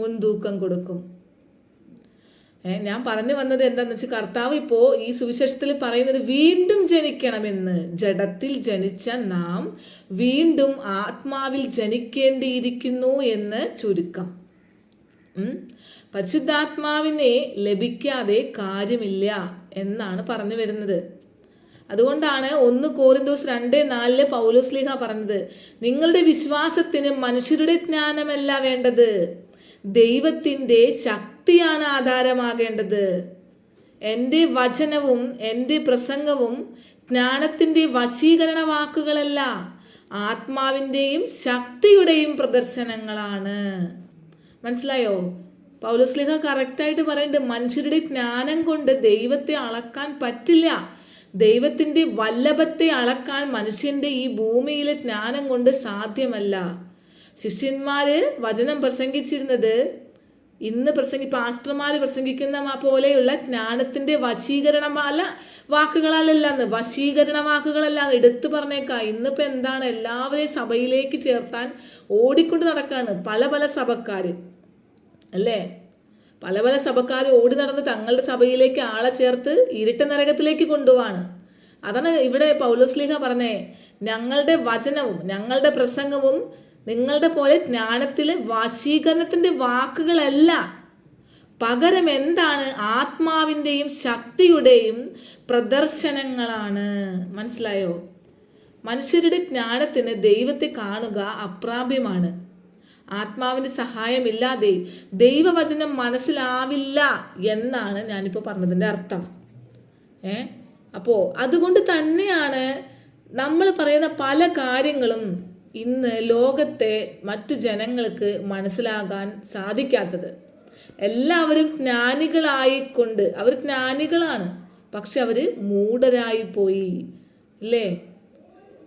മുൻതൂക്കം കൊടുക്കും. ഞാൻ പറഞ്ഞു വന്നത് എന്താണെന്ന് വെച്ചാൽ, കർത്താവ് ഇപ്പോൾ ഈ സുവിശേഷത്തിൽ പറയുന്നത് വീണ്ടും ജനിക്കണമെന്ന്. ജഡത്തിൽ ജനിച്ച നാം വീണ്ടും ആത്മാവിൽ ജനിക്കേണ്ടിയിരിക്കുന്നു എന്ന് ചുരുക്കം. പരിശുദ്ധാത്മാവിനെ ലഭിക്കാതെ കാര്യമില്ല എന്നാണ് പറഞ്ഞു വരുന്നത്. അതുകൊണ്ടാണ് 1 കോരിന്തോസ് 2:4 പൗലോസ്ലീഹ പറഞ്ഞത്, നിങ്ങളുടെ വിശ്വാസത്തിന് മനുഷ്യരുടെ ജ്ഞാനമല്ല വേണ്ടത്, ദൈവത്തിൻ്റെ ശക്തിയാണ് ആധാരമാകേണ്ടത്. എൻ്റെ വചനവും എൻ്റെ പ്രസംഗവും ജ്ഞാനത്തിൻ്റെ വശീകരണ വാക്കുകളല്ല, ആത്മാവിൻ്റെയും ശക്തിയുടെയും പ്രദർശനങ്ങളാണ്. മനസ്സിലായോ? പൗലോസ്ലീഹ കറക്റ്റായിട്ട് പറയുന്നുണ്ട്, മനുഷ്യരുടെ ജ്ഞാനം കൊണ്ട് ദൈവത്തെ അളക്കാൻ പറ്റില്ല. ദൈവത്തിൻ്റെ വല്ലഭത്തെ അളക്കാൻ മനുഷ്യൻ്റെ ഈ ഭൂമിയിലെ ജ്ഞാനം കൊണ്ട് സാധ്യമല്ല. ശിഷ്യന്മാർ വചനം പ്രസംഗിച്ചിരുന്നത് ഇന്ന് പാസ്റ്റർമാർ പ്രസംഗിക്കുന്ന പോലെയുള്ള ജ്ഞാനത്തിൻ്റെ വശീകരണമല്ല വാക്കുകളല്ലെന്ന്, വശീകരണ വാക്കുകളല്ലാന്ന് എടുത്തു പറഞ്ഞേക്കാം. ഇന്നിപ്പോൾ എന്താണ്, എല്ലാവരെയും സഭയിലേക്ക് ചേർത്താൻ ഓടിക്കൊണ്ട് നടക്കുകയാണ് പല പല സഭക്കാർ അല്ലേ. പല പല സഭക്കാർ ഓടി നടന്ന് തങ്ങളുടെ സഭയിലേക്ക് ആളെ ചേർത്ത് ഇരുട്ട നരകത്തിലേക്ക് കൊണ്ടുപോവാണ്. അതാണ് ഇവിടെ പൗലോസ്ലീഹ പറഞ്ഞേ, ഞങ്ങളുടെ വചനവും ഞങ്ങളുടെ പ്രസംഗവും നിങ്ങളുടെ പോലെ ജ്ഞാനത്തിലെ വശീകരണത്തിൻ്റെ വാക്കുകളല്ല, പകരം എന്താണ്, ആത്മാവിൻ്റെയും ശക്തിയുടെയും പ്രദർശനങ്ങളാണ്. മനസ്സിലായോ? മനുഷ്യരുടെ ജ്ഞാനത്തിന് ദൈവത്തെ കാണുക അപ്രാപ്യമാണ്. ആത്മാവിൻ്റെ സഹായമില്ലാതെ ദൈവവചനം മനസ്സിലാവില്ല എന്നാണ് ഞാനിപ്പോൾ പറഞ്ഞതിൻ്റെ അർത്ഥം. അപ്പോൾ അതുകൊണ്ട് തന്നെയാണ് നമ്മൾ പറയുന്ന പല കാര്യങ്ങളും ഇന്ന് ലോകത്തെ മറ്റു ജനങ്ങൾക്ക് മനസ്സിലാകാൻ സാധിക്കാത്തത്. എല്ലാവരും ജ്ഞാനികളായിക്കൊണ്ട്, അവർ ജ്ഞാനികളാണ്, പക്ഷെ അവർ മൂഢരായി പോയി അല്ലേ?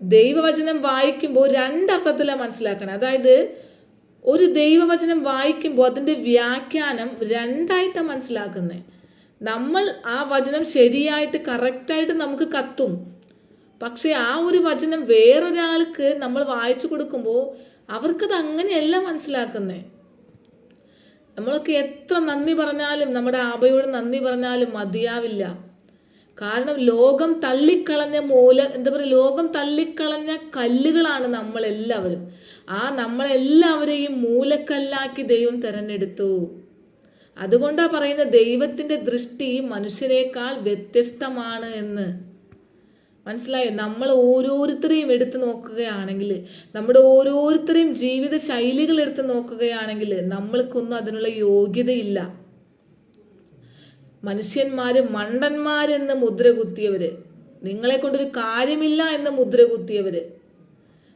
ദൈവവചനം വായിക്കുമ്പോൾ രണ്ടർത്ഥത്തിലാണ് മനസ്സിലാക്കണം. അതായത് ഒരു ദൈവവചനം വായിക്കുമ്പോൾ അതിൻ്റെ വ്യാഖ്യാനം രണ്ടായിട്ടാണ് മനസ്സിലാക്കുന്നത്. നമ്മൾ ആ വചനം ശരിയായിട്ട് കറക്റ്റായിട്ട് നമുക്ക് കത്തും, പക്ഷെ ആ ഒരു വചനം വേറൊരാൾക്ക് നമ്മൾ വായിച്ചു കൊടുക്കുമ്പോൾ അവർക്കത് അങ്ങനെയല്ല മനസ്സിലാക്കുന്നത്. നമ്മളൊക്കെ എത്ര നന്ദി പറഞ്ഞാലും, നമ്മുടെ ആബയോട് നന്ദി പറഞ്ഞാലും മതിയാവില്ല. കാരണം ലോകം തള്ളിക്കളഞ്ഞ ലോകം തള്ളിക്കളഞ്ഞ കല്ലുകളാണ് നമ്മളെല്ലാവരും. നമ്മളെല്ലാവരെയും മൂലക്കല്ലാക്കി ദൈവം തിരഞ്ഞെടുത്തു. അതുകൊണ്ടാണ് പറയുന്നത് ദൈവത്തിൻ്റെ ദൃഷ്ടി മനുഷ്യരെക്കാൾ വ്യത്യസ്തമാണ് എന്ന്. മനസ്സിലായോ? നമ്മൾ ഓരോരുത്തരെയും എടുത്തു നോക്കുകയാണെങ്കിൽ, നമ്മുടെ ഓരോരുത്തരെയും ജീവിത ശൈലികൾ എടുത്ത് നോക്കുകയാണെങ്കിൽ നമ്മൾക്കൊന്നും അതിനുള്ള യോഗ്യതയില്ല. മനുഷ്യന്മാർ മണ്ടന്മാരെന്ന് മുദ്ര കുത്തിയവർ, നിങ്ങളെ കൊണ്ടൊരു കാര്യമില്ല എന്ന് മുദ്ര കുത്തിയവർ,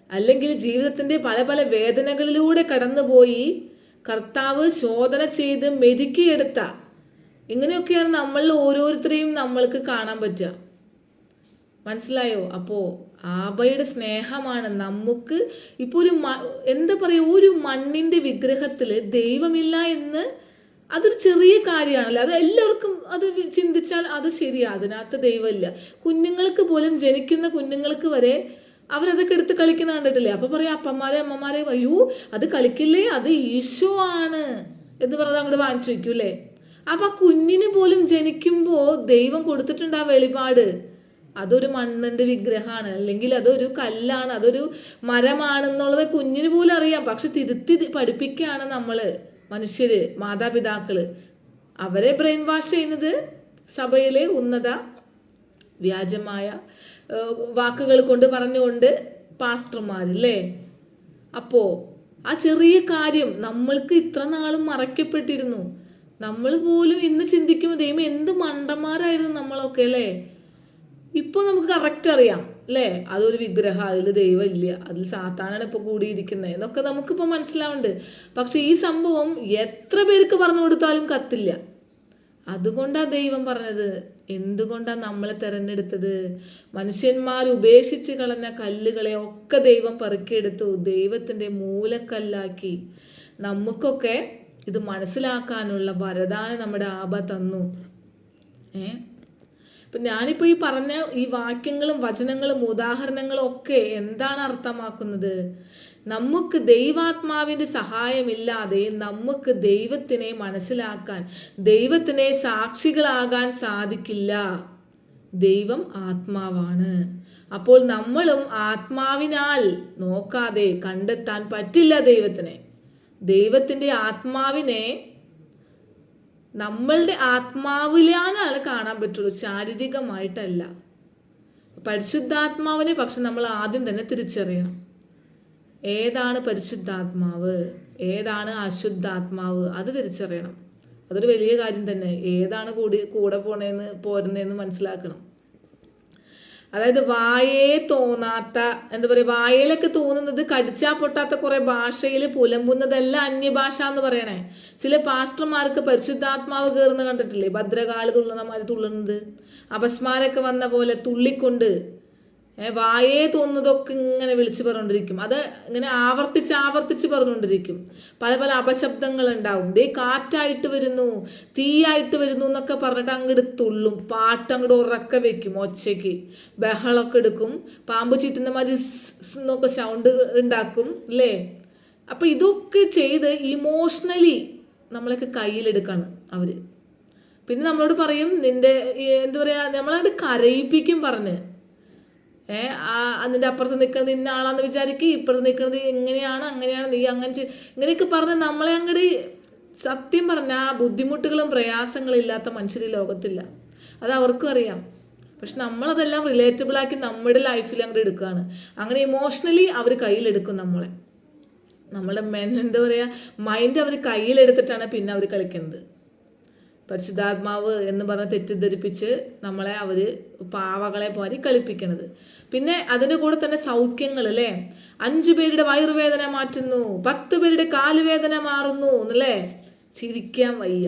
അല്ലെങ്കിൽ ജീവിതത്തിൻ്റെ പല പല വേദനകളിലൂടെ കടന്നുപോയി കർത്താവ് ശോധന ചെയ്ത് മെരുക്കിയെടുത്ത, ഇങ്ങനെയൊക്കെയാണ് നമ്മളിൽ ഓരോരുത്തരെയും നമ്മൾക്ക് കാണാൻ പറ്റുക. മനസ്സിലായോ? അപ്പോൾ ആബയുടെ സ്നേഹമാണ് നമുക്ക് ഇപ്പോൾ ഒരു മണ്ണിൻ്റെ വിഗ്രഹത്തിൽ ദൈവമില്ല എന്ന്, അതൊരു ചെറിയ കാര്യമാണല്ലോ. അത് എല്ലാവർക്കും അത് ചിന്തിച്ചാൽ അത് ശരിയാണ്, അതിനകത്ത് ദൈവമില്ല. കുഞ്ഞുങ്ങൾക്ക് പോലും, ജനിക്കുന്ന കുഞ്ഞുങ്ങൾക്ക് വരെ അവരതൊക്കെ എടുത്ത് കളിക്കുന്ന കണ്ടിട്ടില്ലേ? അപ്പോൾ പറയാം അപ്പന്മാരെ അമ്മമാരെ, അയ്യോ അത് കളിക്കില്ലേ, അത് ഈശോ ആണ് എന്ന് പറഞ്ഞത് അങ്ങോട്ട് വാങ്ങിച്ചു വയ്ക്കൂ അല്ലേ? അപ്പം ആ കുഞ്ഞിന് പോലും ജനിക്കുമ്പോൾ ദൈവം കൊടുത്തിട്ടുണ്ട് ആ വെളിപാട്. അതൊരു മണ്ണിൻ്റെ വിഗ്രഹമാണ്, അല്ലെങ്കിൽ അതൊരു കല്ലാണ്, അതൊരു മരമാണെന്നുള്ളത് കുഞ്ഞിന് പോലും അറിയാം. പക്ഷെ തിരുത്തി പഠിപ്പിക്കുകയാണ് നമ്മൾ മനുഷ്യര്, മാതാപിതാക്കള്. അവരെ ബ്രെയിൻ വാഷ് ചെയ്യുന്നത് സഭയിലെ ഉന്നത വ്യാജമായ വാക്കുകൾ കൊണ്ട് പറഞ്ഞുകൊണ്ട് പാസ്റ്റർമാരല്ലേ. അപ്പോൾ ആ ചെറിയ കാര്യം നമ്മൾക്ക് ഇത്ര നാളും മറയ്ക്കപ്പെട്ടിരുന്നു. നമ്മൾ പോലും ഇന്ന് ചിന്തിക്കുമ്പോൾ ദൈവം എന്ത് മണ്ടന്മാരായിരുന്നു നമ്മളൊക്കെ അല്ലേ. ഇപ്പോൾ നമുക്ക് കറക്റ്റ് അറിയാം അല്ലേ, അതൊരു വിഗ്രഹം, അതിൽ ദൈവം ഇല്ല, അതിൽ സാത്താനാണ് ഇപ്പോൾ കൂടിയിരിക്കുന്നത് എന്നൊക്കെ നമുക്കിപ്പോൾ മനസ്സിലാവുന്നുണ്ട്. പക്ഷെ ഈ സംഭവം എത്ര പേർക്ക് പറഞ്ഞു കൊടുത്താലും കത്തില്ല. അതുകൊണ്ടാണ് ദൈവം പറഞ്ഞത്, എന്തുകൊണ്ടാണ് നമ്മളെ തിരഞ്ഞെടുത്തത്? മനുഷ്യന്മാർ ഉപേക്ഷിച്ച് കളഞ്ഞ കല്ലുകളെ ഒക്കെ ദൈവം പെറുക്കിയെടുത്തു, ദൈവത്തിൻ്റെ മൂലക്കല്ലാക്കി. നമുക്കൊക്കെ ഇത് മനസ്സിലാക്കാനുള്ള വരദാനം നമ്മുടെ ആബ തന്നു. അപ്പം ഞാനിപ്പോൾ ഈ പറഞ്ഞ ഈ വാക്യങ്ങളും വചനങ്ങളും ഉദാഹരണങ്ങളും ഒക്കെ എന്താണ് അർത്ഥമാക്കുന്നത്? നമുക്ക് ദൈവാത്മാവിൻ്റെ സഹായമില്ലാതെ നമുക്ക് ദൈവത്തിനെ മനസ്സിലാക്കാൻ, ദൈവത്തിനെ സാക്ഷികളാകാൻ സാധിക്കില്ല. ദൈവം ആത്മാവാണ്. അപ്പോൾ നമ്മളും ആത്മാവിനാൽ നോക്കാതെ കണ്ടെത്താൻ പറ്റില്ല ദൈവത്തിനെ. ദൈവത്തിൻ്റെ ആത്മാവിനെ നമ്മളുടെ ആത്മാവിലാണ് കാണാൻ പറ്റുള്ളൂ, ശാരീരികമായിട്ടല്ല. പരിശുദ്ധാത്മാവിനെ പക്ഷെ നമ്മൾ ആദ്യം തന്നെ തിരിച്ചറിയണം. ഏതാണ് പരിശുദ്ധാത്മാവ്, ഏതാണ് അശുദ്ധാത്മാവ്, അത് തിരിച്ചറിയണം. അതൊരു വലിയ കാര്യം തന്നെ. ഏതാണ് കൂടെ പോരുന്നതെന്ന് മനസ്സിലാക്കണം. അതായത് വായേ തോന്നാത്ത, എന്താ പറയുക, വായയിലൊക്കെ തോന്നുന്നത് കടിച്ചാൽ പൊട്ടാത്ത കുറേ ഭാഷയിൽ പുലമ്പുന്നതല്ല അന്യഭാഷ എന്ന് പറയണേ. ചില പാസ്റ്റർമാർക്ക് പരിശുദ്ധാത്മാവ് കയറുന്ന കണ്ടിട്ടില്ലേ? ഭദ്രകാളി തുള്ളുന്നമാര് തുള്ളുന്നത്, അപസ്മാരൊക്കെ വന്ന പോലെ തുള്ളിക്കൊണ്ട് വായേ തോന്നുന്നതൊക്കെ ഇങ്ങനെ വിളിച്ച് പറഞ്ഞുകൊണ്ടിരിക്കും. അത് ഇങ്ങനെ ആവർത്തിച്ച് പറഞ്ഞുകൊണ്ടിരിക്കും. പല പല അപശബ്ദങ്ങൾ ഉണ്ടാവും. ദേ കാറ്റായിട്ട് വരുന്നു, തീയായിട്ട് വരുന്നു എന്നൊക്കെ പറഞ്ഞിട്ട് അങ്ങോട്ട് തുള്ളും. പാട്ട് അങ്ങോട്ട് ഉറക്കെ വെക്കും, ഒച്ചയ്ക്ക് ബഹളമൊക്കെ എടുക്കും. പാമ്പ് ചീറ്റുന്ന മാതിരി എന്നൊക്കെ സൗണ്ട് ഉണ്ടാക്കും അല്ലേ. അപ്പം ഇതൊക്കെ ചെയ്ത് ഇമോഷണലി നമ്മളൊക്കെ കയ്യിലെടുക്കാണ് അവർ. പിന്നെ നമ്മളോട് പറയും നിൻ്റെ എന്താ പറയുക, നമ്മളങ്ങോട്ട് കരയിപ്പിക്കും പറഞ്ഞ്. അതിൻ്റെ അപ്പുറത്ത് നിൽക്കുന്നത് ഇന്ന ആളാന്ന് വിചാരിക്കും, ഇപ്പുറത്ത് നിൽക്കുന്നത് എങ്ങനെയാണ്, അങ്ങനെയാണ്, നീ അങ്ങനെ ഇങ്ങനെയൊക്കെ പറഞ്ഞ് നമ്മളെ അങ്ങോട്ട്, സത്യം പറഞ്ഞാൽ ആ ബുദ്ധിമുട്ടുകളും പ്രയാസങ്ങളും ഇല്ലാത്ത മനുഷ്യർ ഈ ലോകത്തില്ല. അത് അവർക്കും അറിയാം. പക്ഷെ നമ്മളതെല്ലാം റിലേറ്റബിളാക്കി നമ്മുടെ ലൈഫിൽ അങ്ങോട്ട് എടുക്കുകയാണ്. അങ്ങനെ ഇമോഷണലി അവർ കയ്യിലെടുക്കും നമ്മളെ. നമ്മുടെ എന്താ പറയുക, മൈൻഡ് അവർ കയ്യിലെടുത്തിട്ടാണ് പിന്നെ അവർ കളിക്കുന്നത്. പരിശുദ്ധാത്മാവ് എന്ന് പറഞ്ഞ് തെറ്റിദ്ധരിപ്പിച്ച് നമ്മളെ അവർ പാവകളെ പോലെ കളിപ്പിക്കണത്. പിന്നെ അതിൻ്റെ കൂടെ തന്നെ സൗഖ്യങ്ങൾ അല്ലേ, 5 പേരുടെ വയറുവേദന മാറ്റുന്നു, 10 പേരുടെ കാലുവേദന മാറുന്നു എന്നല്ലേ, ചിരിക്കാൻ വയ്യ.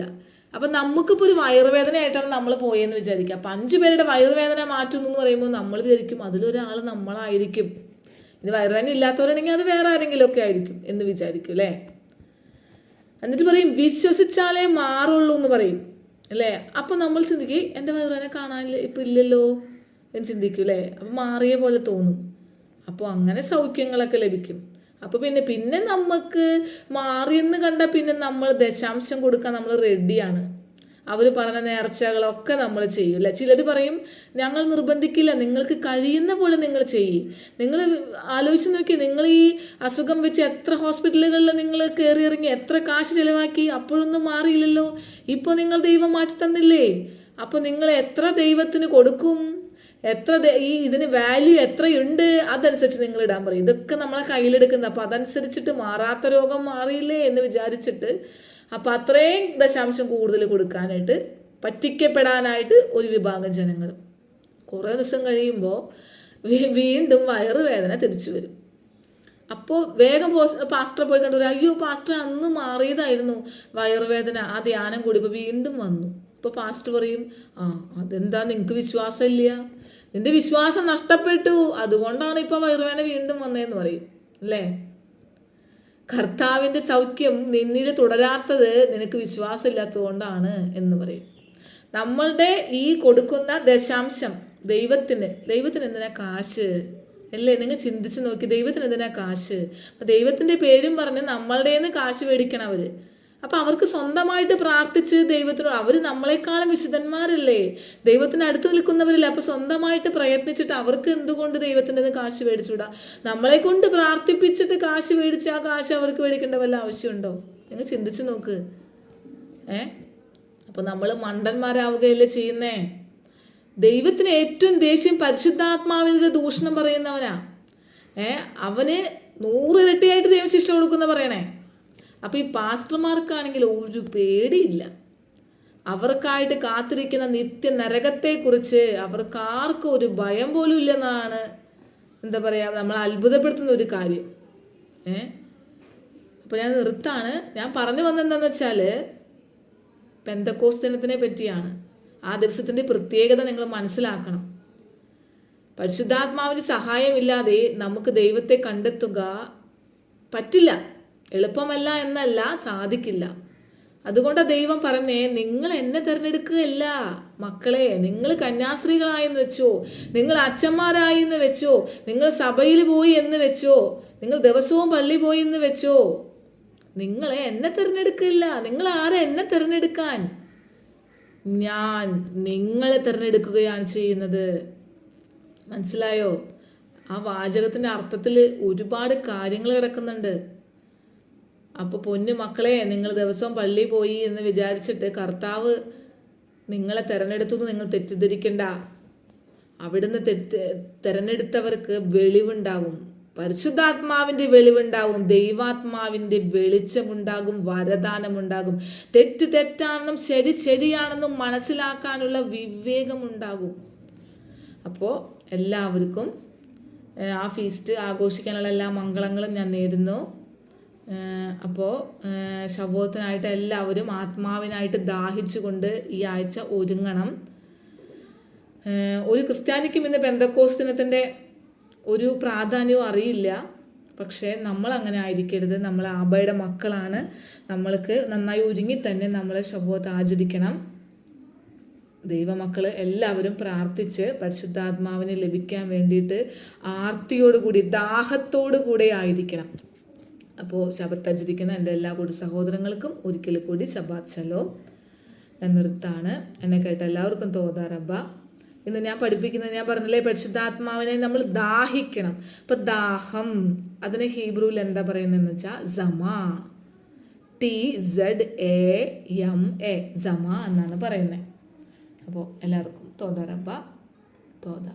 അപ്പം നമുക്കിപ്പോൾ ഒരു വയറുവേദനയായിട്ടാണ് നമ്മൾ പോയെന്ന് വിചാരിക്കുക. അപ്പം 5 പേരുടെ വയറുവേദന മാറ്റുന്നു എന്ന് പറയുമ്പോൾ നമ്മൾ വിചാരിക്കും അതിലൊരാൾ നമ്മളായിരിക്കും. ഇത് വയറുവേദന ഇല്ലാത്തവരാണെങ്കിൽ അത് വേറെ ആരെങ്കിലും ഒക്കെ ആയിരിക്കും എന്ന് വിചാരിക്കും അല്ലേ. എന്നിട്ട് പറയും വിശ്വസിച്ചാലേ മാറുള്ളൂ എന്ന് പറയും അല്ലേ. അപ്പം നമ്മൾ ചിന്തിക്കും എൻ്റെ വയറുവേദന കാണാനില്ല, ഇപ്പം ഇല്ലല്ലോ എന്ന് ചിന്തിക്കും അല്ലേ. അപ്പം മാറിയ പോലെ തോന്നും. അപ്പോൾ അങ്ങനെ സൗഖ്യങ്ങളൊക്കെ ലഭിക്കും. അപ്പോൾ പിന്നെ നമുക്ക് മാറിയെന്ന് കണ്ടാൽ പിന്നെ നമ്മൾ ദശാംശം കൊടുക്കാൻ നമ്മൾ റെഡിയാണ്. അവർ പറഞ്ഞ നേർച്ചകളൊക്കെ നമ്മൾ ചെയ്യും അല്ലേ. ചിലർ പറയും ഞങ്ങൾ നിർബന്ധിക്കില്ല, നിങ്ങൾക്ക് കഴിയുന്ന പോലെ നിങ്ങൾ ചെയ്യും. നിങ്ങൾ ആലോചിച്ച് നോക്കി, നിങ്ങൾ ഈ അസുഖം വെച്ച് എത്ര ഹോസ്പിറ്റലുകളിൽ നിങ്ങൾ കയറി ഇറങ്ങി, എത്ര കാശ് ചിലവാക്കി, അപ്പോഴൊന്നും മാറിയില്ലല്ലോ. ഇപ്പോൾ നിങ്ങൾ ദൈവം മാറ്റി തന്നില്ലേ. അപ്പോൾ നിങ്ങൾ എത്ര ദൈവത്തിന് കൊടുക്കും, എത്ര ഇതിന് വാല്യൂ എത്രയുണ്ട്, അതനുസരിച്ച് നിങ്ങൾ ഇടാൻ പറയും. ഇതൊക്കെ നമ്മളെ കയ്യിലെടുക്കുന്നത്. അപ്പോൾ അതനുസരിച്ചിട്ട് മാറാത്ത രോഗം മാറിയില്ലേ എന്ന് വിചാരിച്ചിട്ട് അപ്പോൾ അത്രയും ദശാംശം കൂടുതൽ കൊടുക്കാനായിട്ട് പറ്റിക്കപ്പെടാനായിട്ട് ഒരു വിഭാഗം ജനങ്ങൾ. കുറേ ദിവസം കഴിയുമ്പോൾ വീണ്ടും വയറുവേദന തിരിച്ചു വരും. അപ്പോൾ വേഗം പാസ്റ്റർ പോയി കണ്ടു, അയ്യോ പാസ്റ്റർ അന്ന് മാറിയതായിരുന്നു വയറുവേദന, ആ ധ്യാനം കൂടി ഇപ്പോൾ വീണ്ടും വന്നു. അപ്പോൾ പാസ്റ്റർ പറയും അതെന്താ നിങ്ങൾക്ക് വിശ്വാസമില്ല, നിന്റെ വിശ്വാസം നഷ്ടപ്പെട്ടു, അതുകൊണ്ടാണ് ഇപ്പോൾ വയറുവേദന വീണ്ടും വന്നതെന്ന് പറയും അല്ലേ. കർത്താവിൻ്റെ സൗഖ്യം നിന്നിൽ തുടരാത്തത് നിനക്ക് വിശ്വാസമില്ലാത്തത് കൊണ്ടാണ് എന്ന് പറയും. നമ്മളുടെ ഈ കൊടുക്കുന്ന ദശാംശം ദൈവത്തിന് എന്തിനാ കാശ് അല്ലേ. നിങ്ങൾ ചിന്തിച്ച് നോക്കി, ദൈവത്തിന് എന്തിനാ കാശ്. അപ്പം ദൈവത്തിൻ്റെ പേരും പറഞ്ഞ് നമ്മളുടെ നിന്ന് കാശ് മേടിക്കണം അവർ. അപ്പം അവർക്ക് സ്വന്തമായിട്ട് പ്രാർത്ഥിച്ച് ദൈവത്തിനോട്, അവർ നമ്മളെക്കാളും വിശുദ്ധന്മാരല്ലേ, ദൈവത്തിന് അടുത്ത് നിൽക്കുന്നവരില്ല. അപ്പോൾ സ്വന്തമായിട്ട് പ്രയത്നിച്ചിട്ട് അവർക്ക് എന്തുകൊണ്ട് ദൈവത്തിൻ്റെ കാശ് മേടിച്ചുകൂടാ. നമ്മളെ കൊണ്ട് പ്രാർത്ഥിപ്പിച്ചിട്ട് കാശ് മേടിച്ച് ആ കാശ് അവർക്ക് മേടിക്കേണ്ട വല്ല ആവശ്യമുണ്ടോ. നിങ്ങൾ ചിന്തിച്ച് നോക്ക്. അപ്പോൾ നമ്മൾ മണ്ടന്മാരാവുകയല്ലേ ചെയ്യുന്നേ. ദൈവത്തിന് ഏറ്റവും ദേഷ്യം പരിശുദ്ധാത്മാവിനെതിരെ ദൂഷണം പറയുന്നവനാ. അവന് 100 ഇരട്ടിയായിട്ട് ദൈവം ശിക്ഷ കൊടുക്കുന്ന പറയണേ. അപ്പോൾ ഈ പാസ്റ്റർമാർക്കാണെങ്കിൽ ഒരു പേടിയില്ല. അവർക്കായിട്ട് കാത്തിരിക്കുന്ന നിത്യ നരകത്തെക്കുറിച്ച് അവർക്കാർക്കും ഒരു ഭയം പോലും ഇല്ലെന്നാണ് എന്താ പറയുക നമ്മൾ അത്ഭുതപ്പെടുത്തുന്ന ഒരു കാര്യം. അപ്പോൾ ഞാൻ നിർത്താണ്. ഞാൻ പറഞ്ഞു വന്നതെന്താണെന്ന് വെച്ചാൽ പെന്തക്കോസ്ത് ദിനത്തിനെ പറ്റിയാണ്. ആ ദിവസത്തിൻ്റെ പ്രത്യേകത നിങ്ങൾ മനസ്സിലാക്കണം. പരിശുദ്ധാത്മാവിൻ്റെ സഹായമില്ലാതെ നമുക്ക് ദൈവത്തെ കണ്ടെത്തുക പറ്റില്ല. എളുപ്പമല്ല എന്നല്ല, സാധിക്കില്ല. അതുകൊണ്ട് ദൈവം പറഞ്ഞേ, നിങ്ങൾ എന്നെ തിരഞ്ഞെടുക്കുകയല്ല മക്കളെ, നിങ്ങൾ കന്യാസ്ത്രീകളായെന്ന് വെച്ചോ, നിങ്ങൾ അച്ഛന്മാരായി എന്ന് വെച്ചോ, നിങ്ങൾ സഭയിൽ പോയി എന്ന് വെച്ചോ, നിങ്ങൾ ദിവസവും പള്ളി പോയി എന്ന് വെച്ചോ, നിങ്ങളെ എന്നെ തിരഞ്ഞെടുക്കില്ല. നിങ്ങൾ ആരെ എന്നെ തിരഞ്ഞെടുക്കാൻ? ഞാൻ നിങ്ങളെ തിരഞ്ഞെടുക്കുകയാണ് ചെയ്യുന്നത്. മനസ്സിലായോ? ആ വാചകത്തിൻ്റെ അർത്ഥത്തിൽ ഒരുപാട് കാര്യങ്ങൾ കിടക്കുന്നുണ്ട്. അപ്പോൾ പൊന്നു മക്കളെ, നിങ്ങൾ ദിവസവും പള്ളിയിൽ പോയി എന്ന് വിചാരിച്ചിട്ട് കർത്താവ് നിങ്ങളെ തിരഞ്ഞെടുത്തു എന്ന് നിങ്ങൾ തെറ്റിദ്ധരിക്കണ്ട. അവിടുന്ന് തിരഞ്ഞെടുത്തവർക്ക് വെളിവുണ്ടാവും, പരിശുദ്ധാത്മാവിൻ്റെ വെളിവുണ്ടാവും, ദൈവാത്മാവിൻ്റെ വെളിച്ചമുണ്ടാകും, വരദാനമുണ്ടാകും, തെറ്റാണെന്നും ശരിയാണെന്നും മനസ്സിലാക്കാനുള്ള വിവേകമുണ്ടാകും. അപ്പോൾ എല്ലാവർക്കും ആ ഫീസ്റ്റ് ആഘോഷിക്കാനുള്ള എല്ലാ മംഗളങ്ങളും ഞാൻ നേരുന്നു. അപ്പോൾ ശവോത്തിനായിട്ട് എല്ലാവരും ആത്മാവിനായിട്ട് ദാഹിച്ചുകൊണ്ട് ഈ ആഴ്ച ഒരുങ്ങണം. ഒരു ക്രിസ്ത്യാനിക്കും ഇന്ന് പെന്തക്കോസ്ത് ദിനത്തിൻ്റെ ഒരു പ്രാധാന്യവും അറിയില്ല. പക്ഷേ നമ്മൾ അങ്ങനെ ആയിരിക്കരുത്. നമ്മൾ ആബയുടെ മക്കളാണ്. നമ്മൾക്ക് നന്നായി ഒരുങ്ങി തന്നെ നമ്മൾ ശവോത്ത് ആചരിക്കണം. ദൈവമക്കൾ എല്ലാവരും പ്രാർത്ഥിച്ച് പരിശുദ്ധാത്മാവിനെ ലഭിക്കാൻ വേണ്ടിയിട്ട് ആർത്തിയോടുകൂടി ദാഹത്തോടു കൂടെ ആയിരിക്കണം. അപ്പോൾ ശബത്ത് ആചരിക്കുന്ന എൻ്റെ എല്ലാ കൂടി സഹോദരങ്ങൾക്കും ഒരിക്കൽ കൂടി ശബാത്ത് ശലോം. ഞാൻ നിർത്താണ്. എന്നെ കേട്ട എല്ലാവർക്കും തോതാറബ്ബ. ഇന്ന് ഞാൻ പഠിപ്പിക്കുന്നത്, ഞാൻ പറഞ്ഞില്ലേ, പരിശുദ്ധാത്മാവിനെ നമ്മൾ ദാഹിക്കണം. അപ്പം ദാഹം, അതിന് ഹീബ്രുവിൽ എന്താ പറയുന്നതെന്ന് വെച്ചാൽ സമാ, TZAMA, സമാ എന്നാണ് പറയുന്നത്. അപ്പോൾ എല്ലാവർക്കും തോതാറബ്ബ, തോതാ.